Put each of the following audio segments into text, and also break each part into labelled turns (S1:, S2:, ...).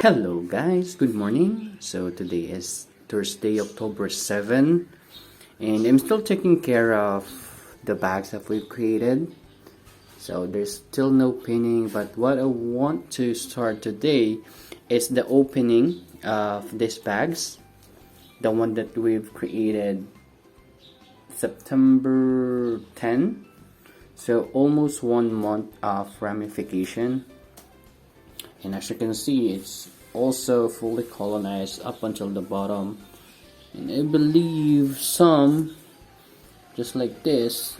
S1: Hello guys, good morning. So today is Thursday, October 7, and I'm still taking care of the bags that we've created. So there's still no pinning, but what I want to start today is the opening of these bags. The one that we've created September 10. So almost 1 month of ramification. And as you can see, it's also fully colonized up until the bottom. And I believe some, just like this,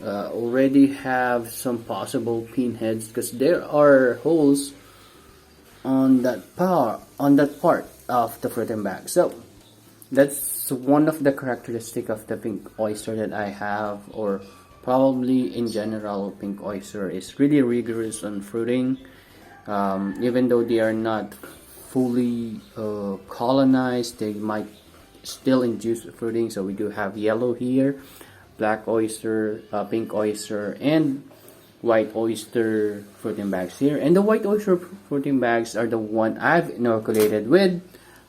S1: already have some possible pinheads because there are holes on that part of the fruiting bag. So that's one of the characteristics of the pink oyster that I have, or probably in general, pink oyster is really rigorous on fruiting. Even though they are not fully colonized, they might still induce fruiting. So we do have yellow here, black oyster, pink oyster, and white oyster fruiting bags here. And the white oyster fruiting bags are the one I've inoculated with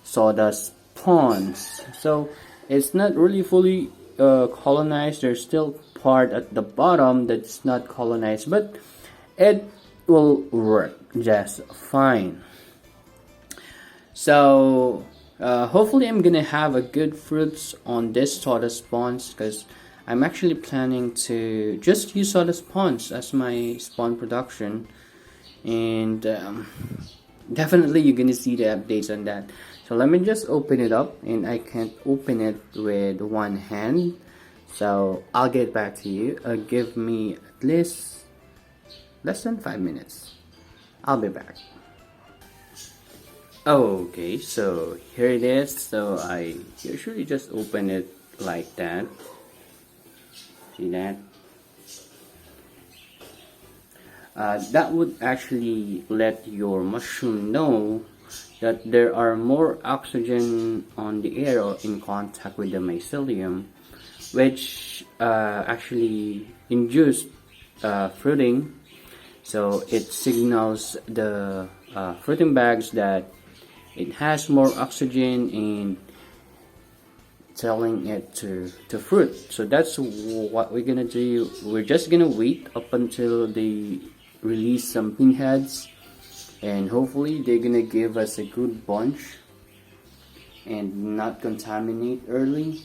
S1: sawdust ponds. So it's not really fully colonized. There's still part at the bottom that's not colonized, but it will work just fine. So hopefully I'm gonna have a good fruits on this sawdust ponds, because I'm actually planning to just use sawdust ponds as my spawn production, and definitely you're gonna see the updates on that. So let me just open it up, and I can't open it with one hand, so I'll get back to you. Give me at least less than 5 minutes. I'll be back. Okay, so here it is. So I usually just open it like that. See that? That would actually let your mushroom know that there are more oxygen on the air or in contact with the mycelium, which actually induced fruiting. So it signals the fruiting bags that it has more oxygen and telling it to fruit. So that's what we're gonna do. We're just gonna wait up until they release some pinheads, and hopefully they're gonna give us a good bunch and not contaminate early,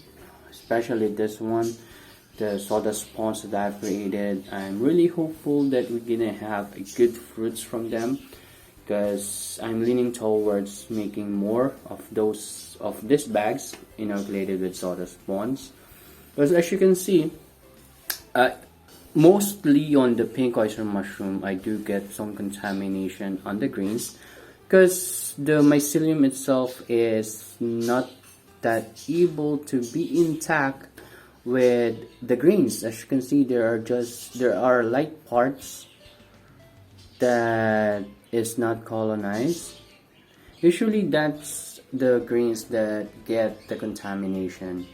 S1: especially this one, the sawdust ponds that I've created. I'm really hopeful that we're gonna have a good fruits from them, because I'm leaning towards making more of these bags inoculated with sawdust ponds. Because as you can see, mostly on the pink oyster mushroom, I do get some contamination on the greens, because the mycelium itself is not that able to be intact with the greens. As you can see, there are light parts that is not colonized. Usually that's the greens that get the contamination.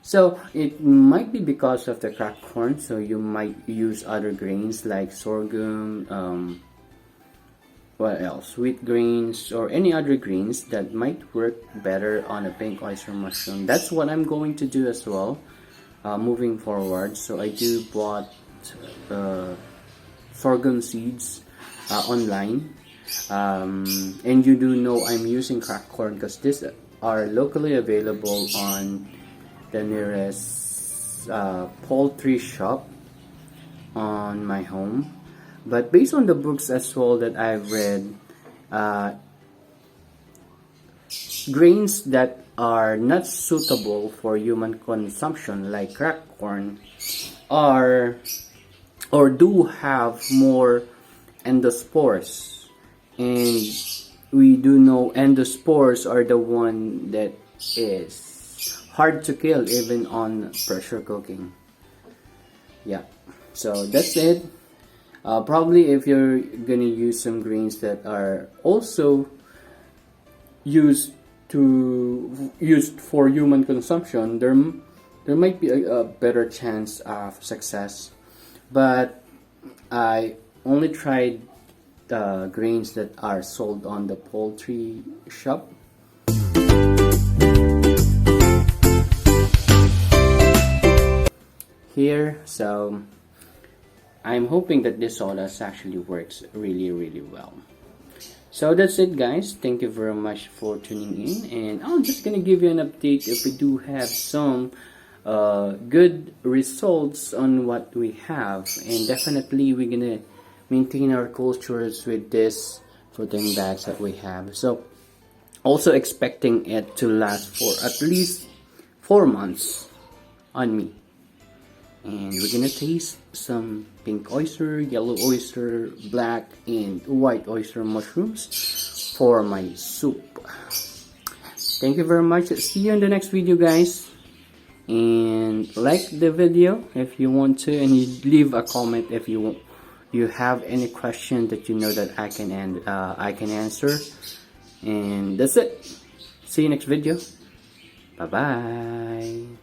S1: So it might be because of the cracked corn, so you might use other grains like sorghum, what else, wheat grains, or any other greens that might work better on a pink oyster mushroom. That's what I'm going to do as well, moving forward. So I do bought sorghum seeds online, and you do know I'm using cracked corn because these are locally available on the nearest poultry shop on my home. But based on the books as well that I've read, grains that are not suitable for human consumption, like cracked corn, are or do have more endospores, and we do know endospores are the one that is hard to kill even on pressure cooking. Yeah, so that's it. Probably if you're gonna use some greens that are also used for human consumption, there might be a better chance of success. But I only tried grains that are sold on the poultry shop. Here, so I'm hoping that this sawdust actually works really well. So that's it, guys. Thank you very much for tuning in, and I'm just gonna give you an update if we do have some good results on what we have, and definitely we're gonna maintain our cultures with this fruiting bags that we have. So also expecting it to last for at least 4 months on me. And we're gonna taste some pink oyster, yellow oyster, black and white oyster mushrooms for my soup. Thank you very much. See you in the next video, guys. And like the video if you want to, and you leave a comment if you have any question that you know that I can answer. And that's it. See you next video. Bye bye.